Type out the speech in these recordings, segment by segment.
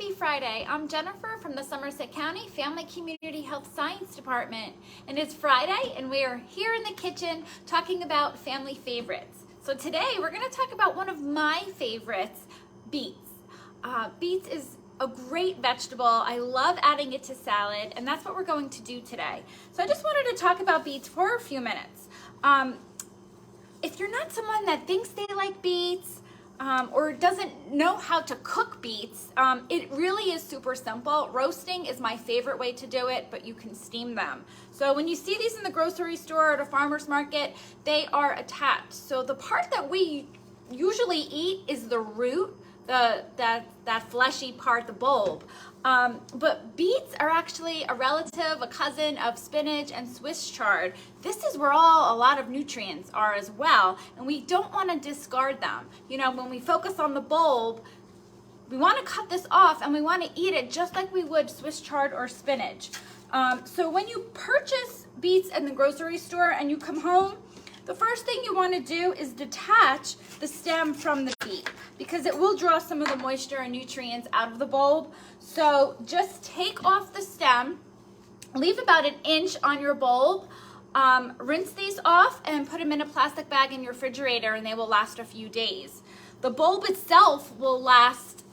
Happy Friday. I'm Jennifer from the Somerset County Family Community Health Science Department. And it's Friday and we are here in the kitchen talking about family favorites. So today we're going to talk about one of my favorites, beets. Beets is a great vegetable. I love adding it to salad, and that's what we're going to do today. So I just wanted to talk about beets for a few minutes. If you're not someone that thinks they like beets, or doesn't know how to cook beets, it really is super simple. Roasting is my favorite way to do it, but you can steam them. So when you see these in the grocery store or at a farmer's market, they are attached. So the part that we usually eat is the root, that fleshy part, the bulb. But beets are actually a relative, a cousin of spinach and Swiss chard. This is where a lot of nutrients are as well, and we don't want to discard them. You know, when we focus on the bulb, we want to cut this off and we want to eat it just like we would Swiss chard or spinach. So when you purchase beets in the grocery store and you come home, the first thing you want to do is detach the stem from the beet, because it will draw some of the moisture and nutrients out of the bulb. So just take off the stem, leave about 1 inch on your bulb, rinse these off and put them in a plastic bag in your refrigerator, and they will last a few days. The bulb itself will last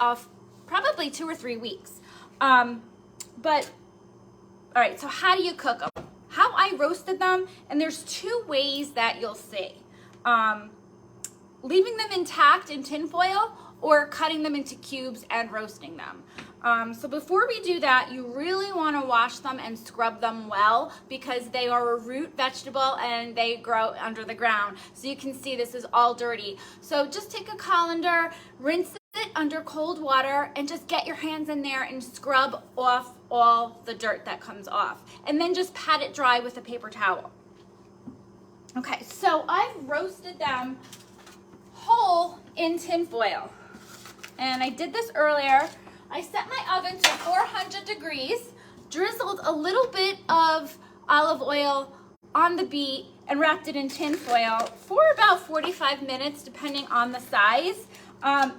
probably 2 or 3 weeks. All right, so how do you cook them? How I roasted them, and there's 2 ways that you'll see. Leaving them intact in tin foil or cutting them into cubes and roasting them. So before we do that, you really want to wash them and scrub them well, because they are a root vegetable and they grow under the ground. So you can see this is all dirty. So just take a colander, rinse it under cold water, and just get your hands in there and scrub off all the dirt that comes off. And then just pat it dry with a paper towel. Okay, so I've roasted them whole in tin foil. And I did this earlier. I set my oven to 400 degrees, drizzled a little bit of olive oil on the beet, and wrapped it in tin foil for about 45 minutes, depending on the size.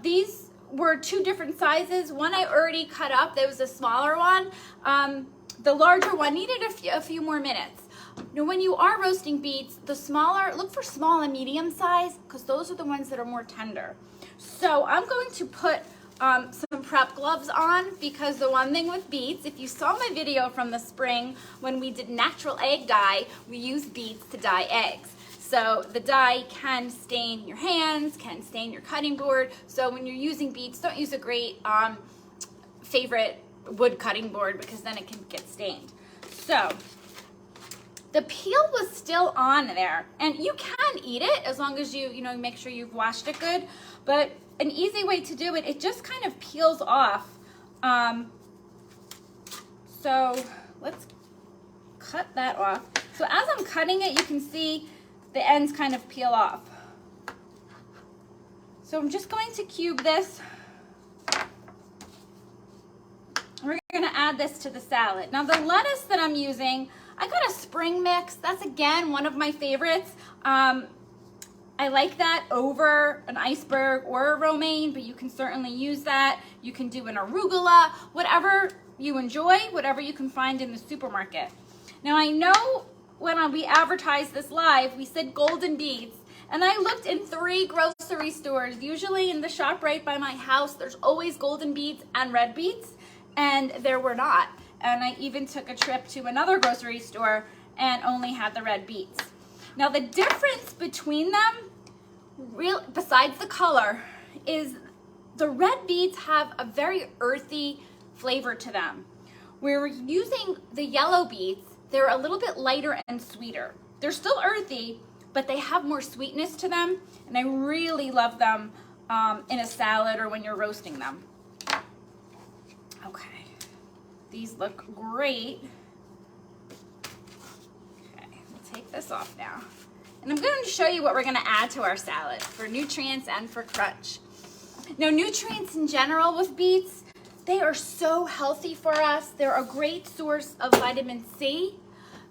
These were 2 different sizes. One I already cut up. There was a smaller one. The larger one needed a few more minutes. Now, when you are roasting beets, look for small and medium size, because those are the ones that are more tender. So I'm going to put some prep gloves on, because the one thing with beets, if you saw my video from the spring when we did natural egg dye, we used beets to dye eggs. So the dye can stain your hands, can stain your cutting board. So when you're using beets, don't use a great favorite wood cutting board, because then it can get stained. So the peel was still on there, and you can eat it as long as you make sure you've washed it good. But an easy way to do it, it just kind of peels off. So let's cut that off. So as I'm cutting it, you can see the ends kind of peel off. So I'm just going to cube this. We're going to add this to the salad. Now the lettuce that I'm using, I got a spring mix. That's again one of my favorites. I like that over an iceberg or a romaine, but you can certainly use that. You can do an arugula, whatever you enjoy, whatever you can find in the supermarket. Now I know when we advertised this live, we said golden beets, and I looked in 3 grocery stores. Usually in the shop right by my house, there's always golden beets and red beets, and there were not. And I even took a trip to another grocery store and only had the red beets. Now the difference between them, besides the color, is the red beets have a very earthy flavor to them. We're using the yellow beets. They're a little bit lighter and sweeter. They're still earthy, but they have more sweetness to them, and I really love them in a salad or when you're roasting them. Okay, these look great. Okay, we'll take this off now. And I'm going to show you what we're going to add to our salad for nutrients and for crunch. Now, nutrients in general with beets, they are so healthy for us. They're a great source of vitamin C.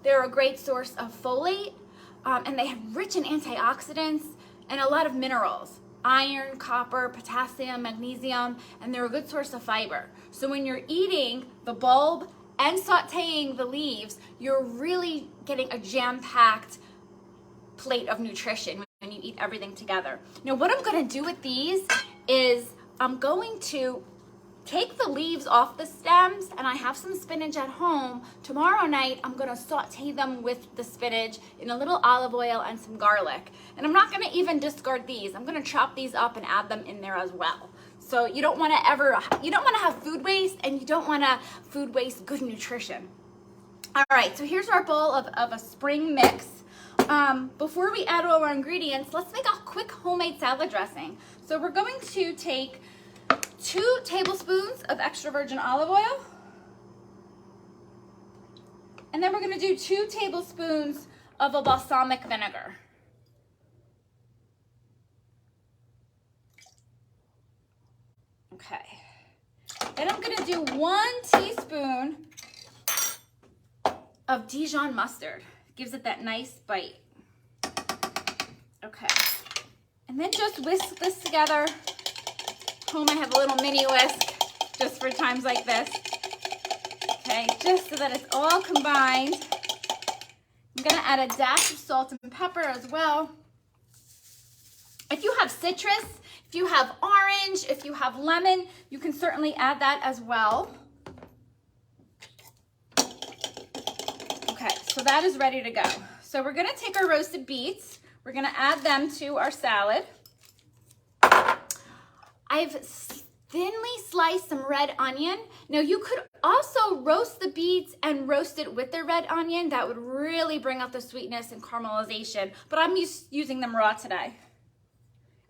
They're a great source of folate, and they have rich in antioxidants and a lot of minerals. iron, copper, potassium, magnesium, and they're a good source of fiber. So when you're eating the bulb and sauteing the leaves, you're really getting a jam-packed plate of nutrition when you eat everything together. Now what I'm going to do with these is I'm going to take the leaves off the stems, and I have some spinach at home. Tomorrow night, I'm gonna saute them with the spinach in a little olive oil and some garlic. And I'm not gonna even discard these. I'm gonna chop these up and add them in there as well. So you don't wanna have food waste, and you don't wanna food waste good nutrition. All right, so here's our bowl of a spring mix. Before we add all our ingredients, let's make a quick homemade salad dressing. So we're going to take 2 tablespoons of extra virgin olive oil. And then we're going to do 2 tablespoons of a balsamic vinegar. Okay. Then I'm going to do 1 teaspoon of Dijon mustard. Gives it that nice bite. Okay. And then just whisk this together. Home I have a little mini whisk just for times like this. Okay, just so that it's all combined. I'm gonna add a dash of salt and pepper as well. If you have citrus, if you have orange, if you have lemon, you can certainly add that as well. Okay, so that is ready to go. So we're gonna take our roasted beets, we're gonna add them to our salad. I've thinly sliced some red onion. Now you could also roast the beets and roast it with the red onion. That would really bring out the sweetness and caramelization, but I'm using them raw today.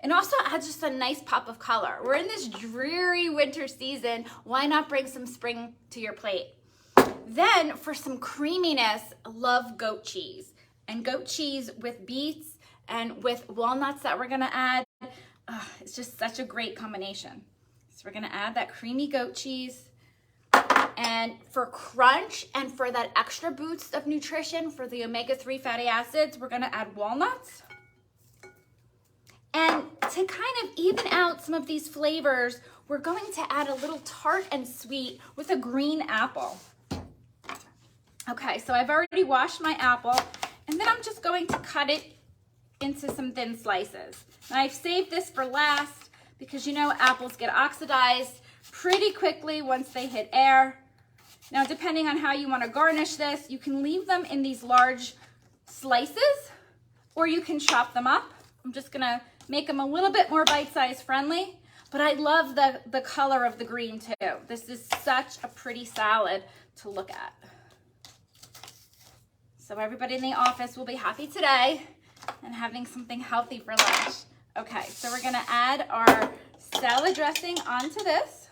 And also adds just a nice pop of color. We're in this dreary winter season. Why not bring some spring to your plate? Then for some creaminess, love goat cheese. And goat cheese with beets and with walnuts that we're gonna add. It's just such a great combination. So we're gonna add that creamy goat cheese. And for crunch and for that extra boost of nutrition for the omega-3 fatty acids, we're gonna add walnuts. And to kind of even out some of these flavors, we're going to add a little tart and sweet with a green apple. Okay, so I've already washed my apple, and then I'm just going to cut it into some thin slices. And I've saved this for last because you know apples get oxidized pretty quickly once they hit air. Now, depending on how you want to garnish this, you can leave them in these large slices or you can chop them up. I'm just gonna make them a little bit more bite-size friendly, but I love the color of the green too. This is such a pretty salad to look at. So everybody in the office will be happy today and having something healthy for lunch. Okay, so we're gonna add our salad dressing onto this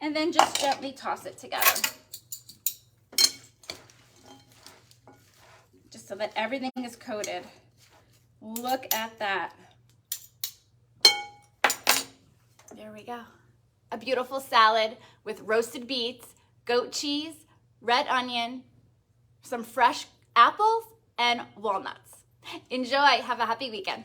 and then just gently toss it together. Just so that everything is coated. Look at that. There we go. A beautiful salad with roasted beets, goat cheese, red onion, some fresh apples, and walnuts. Enjoy. Have a happy weekend.